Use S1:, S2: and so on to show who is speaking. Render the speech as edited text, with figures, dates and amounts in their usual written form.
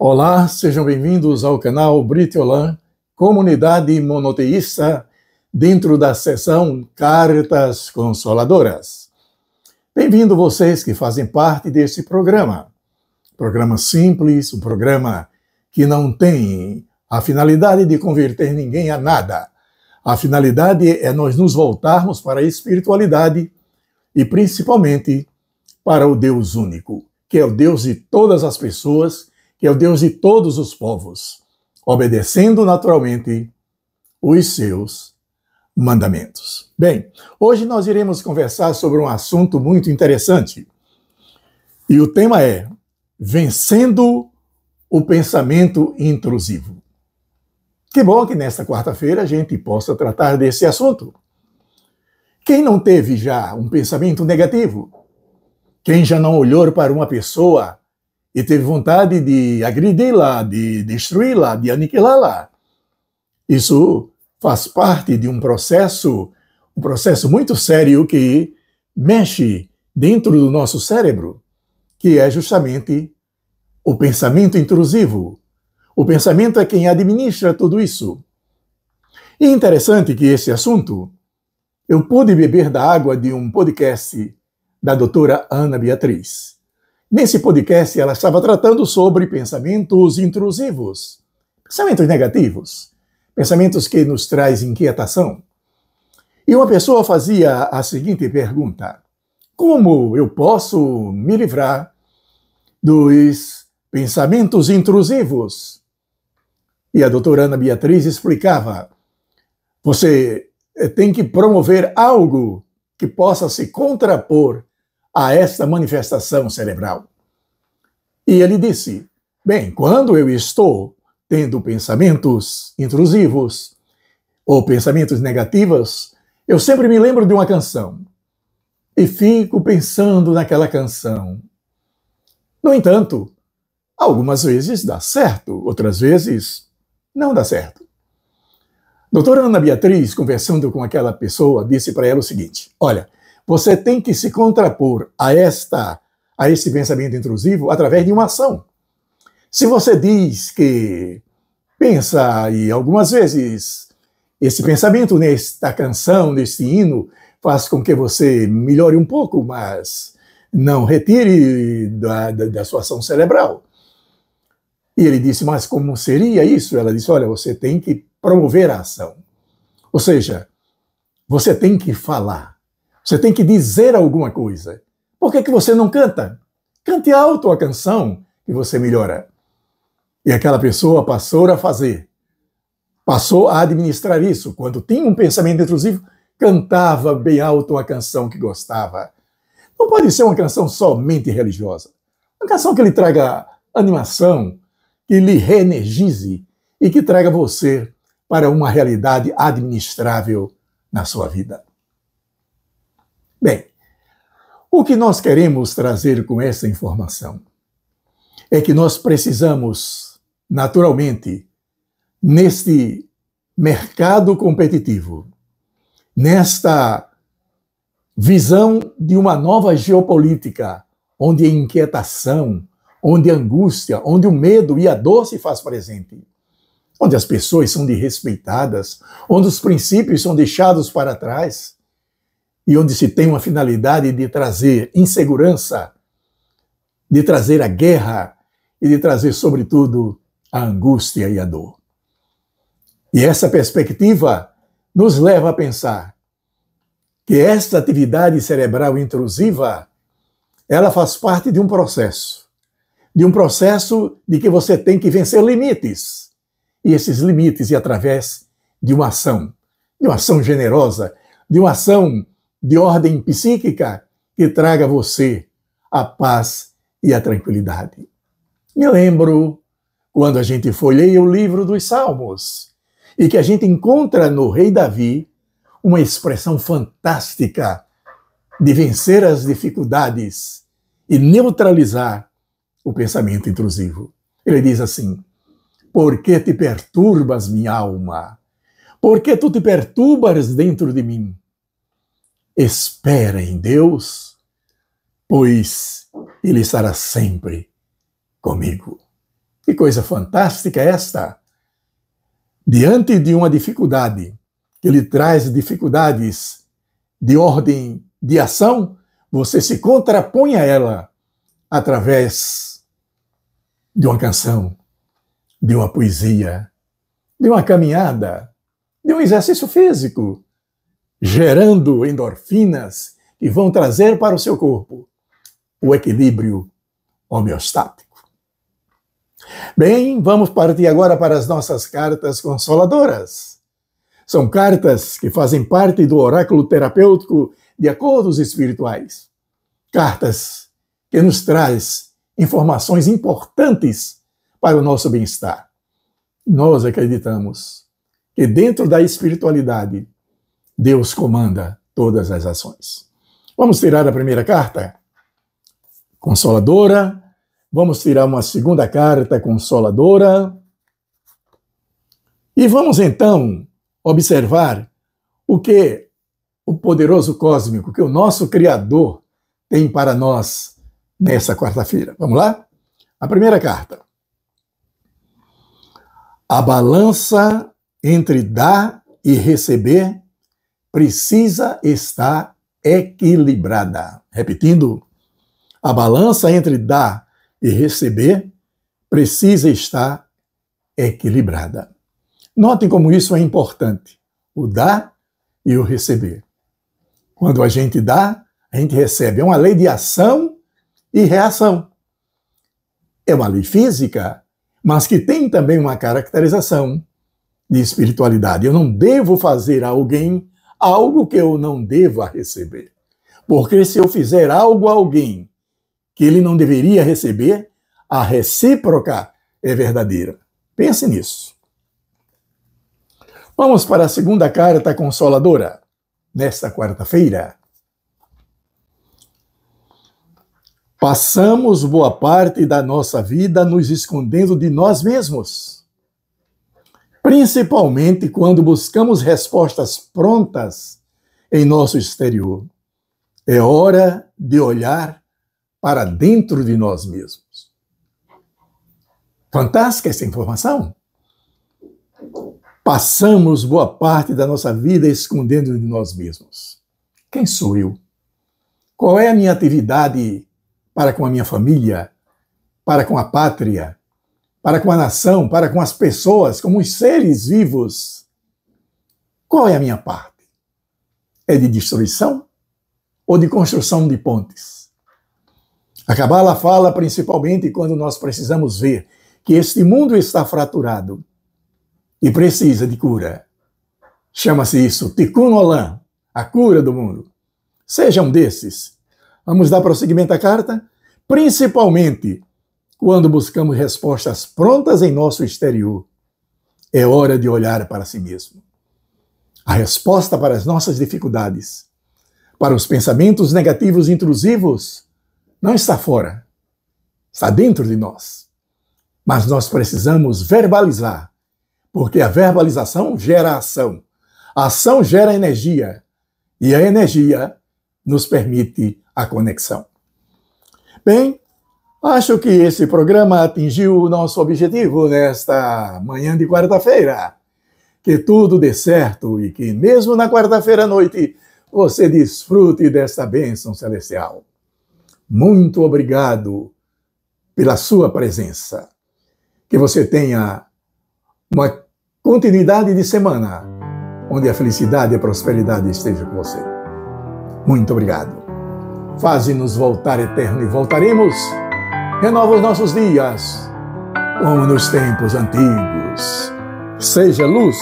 S1: Olá, sejam bem-vindos ao canal Briteolã, comunidade monoteísta, dentro da seção Cartas Consoladoras. Bem-vindo vocês que fazem parte desse programa. Programa simples, um programa que não tem a finalidade de converter ninguém a nada. A finalidade é nós nos voltarmos para a espiritualidade e principalmente para o Deus único, que é o Deus de todas as pessoas, que é o Deus de todos os povos, obedecendo naturalmente os seus mandamentos. Bem, hoje nós iremos conversar sobre um assunto muito interessante. E o tema é Vencendo o Pensamento Intrusivo. Que bom que nesta quarta-feira a gente possa tratar desse assunto. Quem não teve já um pensamento negativo? Quem já não olhou para uma pessoa e teve vontade de agredi-la, de destruí-la, de aniquilá-la? Isso faz parte de um processo muito sério que mexe dentro do nosso cérebro, que é justamente o pensamento intrusivo. O pensamento é quem administra tudo isso. E é interessante que esse assunto, eu pude beber da água de um podcast da doutora Ana Beatriz. Nesse podcast, ela estava tratando sobre pensamentos intrusivos, pensamentos negativos, pensamentos que nos trazem inquietação. E uma pessoa fazia a seguinte pergunta: como eu posso me livrar dos pensamentos intrusivos? E a doutora Ana Beatriz explicava: você tem que promover algo que possa se contrapor a esta manifestação cerebral. E ele disse: bem, quando eu estou tendo pensamentos intrusivos ou pensamentos negativos, eu sempre me lembro de uma canção e fico pensando naquela canção. No entanto, algumas vezes dá certo, outras vezes não dá certo. Doutora Ana Beatriz, conversando com aquela pessoa, disse para ela o seguinte: olha, você tem que se contrapor a esse pensamento intrusivo através de uma ação. Se você diz que pensa, e algumas vezes esse pensamento nesta canção, neste hino, faz com que você melhore um pouco, mas não retire da sua ação cerebral. E ele disse: mas como seria isso? Ela disse: olha, você tem que promover a ação. Ou seja, você tem que falar. Você tem que dizer alguma coisa. Por que você não canta? Cante alto a canção que você melhora. E aquela pessoa passou a fazer. Passou a administrar isso. Quando tinha um pensamento intrusivo, cantava bem alto a canção que gostava. Não pode ser uma canção somente religiosa. Uma canção que lhe traga animação, que lhe reenergize e que traga você para uma realidade administrável na sua vida. Bem, o que nós queremos trazer com essa informação é que nós precisamos, naturalmente, neste mercado competitivo, nesta visão de uma nova geopolítica, onde a inquietação, onde a angústia, onde o medo e a dor se faz presente, onde as pessoas são desrespeitadas, onde os princípios são deixados para trás e onde se tem uma finalidade de trazer insegurança, de trazer a guerra e de trazer, sobretudo, a angústia e a dor. E essa perspectiva nos leva a pensar que esta atividade cerebral intrusiva, ela faz parte de um processo de que você tem que vencer limites. E esses limites, e através de uma ação generosa, de uma ação de ordem psíquica que traga a você a paz e a tranquilidade. Me lembro quando a gente folheia o livro dos Salmos e que a gente encontra no rei Davi uma expressão fantástica de vencer as dificuldades e neutralizar o pensamento intrusivo. Ele diz assim: por que te perturbas, minha alma? Por que tu te perturbas dentro de mim? Espera em Deus, pois Ele estará sempre comigo. Que coisa fantástica esta! Diante de uma dificuldade, que lhe traz dificuldades de ordem de ação, você se contrapõe a ela através de uma canção, de uma poesia, de uma caminhada, de um exercício físico, gerando endorfinas que vão trazer para o seu corpo o equilíbrio homeostático. Bem, vamos partir agora para as nossas cartas consoladoras. São cartas que fazem parte do oráculo terapêutico de acordos espirituais. Cartas que nos traz informações importantes para o nosso bem-estar. Nós acreditamos que dentro da espiritualidade, Deus comanda todas as ações. Vamos tirar a primeira carta, consoladora. Vamos tirar uma segunda carta consoladora. E vamos então observar o que o poderoso cósmico, que o nosso Criador tem para nós nessa quarta-feira. Vamos lá? A primeira carta. A balança entre dar e receber precisa estar equilibrada. Repetindo, a balança entre dar e receber precisa estar equilibrada. Notem como isso é importante, o dar e o receber. Quando a gente dá, a gente recebe. É uma lei de ação e reação. É uma lei física, mas que tem também uma caracterização de espiritualidade. Eu não devo fazer a alguém algo que eu não deva receber. Porque se eu fizer algo a alguém que ele não deveria receber, a recíproca é verdadeira. Pense nisso. Vamos para a segunda carta consoladora, nesta quarta-feira. Passamos boa parte da nossa vida nos escondendo de nós mesmos, principalmente quando buscamos respostas prontas em nosso exterior. É hora de olhar para dentro de nós mesmos. Fantástica essa informação. Passamos boa parte da nossa vida escondendo de nós mesmos. Quem sou eu? Qual é a minha atividade para com a minha família, para com a pátria, para com a nação, para com as pessoas, como os seres vivos? Qual é a minha parte? É de destruição ou de construção de pontes? A Cabala fala principalmente quando nós precisamos ver que este mundo está fraturado e precisa de cura. Chama-se isso Tikkun Olam, a cura do mundo. Seja um desses. Vamos dar prosseguimento à carta? Principalmente quando buscamos respostas prontas em nosso exterior. É hora de olhar para si mesmo. A resposta para as nossas dificuldades, para os pensamentos negativos intrusivos, não está fora, está dentro de nós. Mas nós precisamos verbalizar, porque a verbalização gera ação. A ação gera energia, e a energia nos permite a conexão. Bem, acho que esse programa atingiu o nosso objetivo nesta manhã de quarta-feira. Que tudo dê certo e que mesmo na quarta-feira à noite você desfrute desta bênção celestial. Muito obrigado pela sua presença. Que você tenha uma continuidade de semana onde a felicidade e a prosperidade estejam com você. Muito obrigado. Faze-nos voltar eterno e voltaremos. Renova os nossos dias, como nos tempos antigos. Seja luz.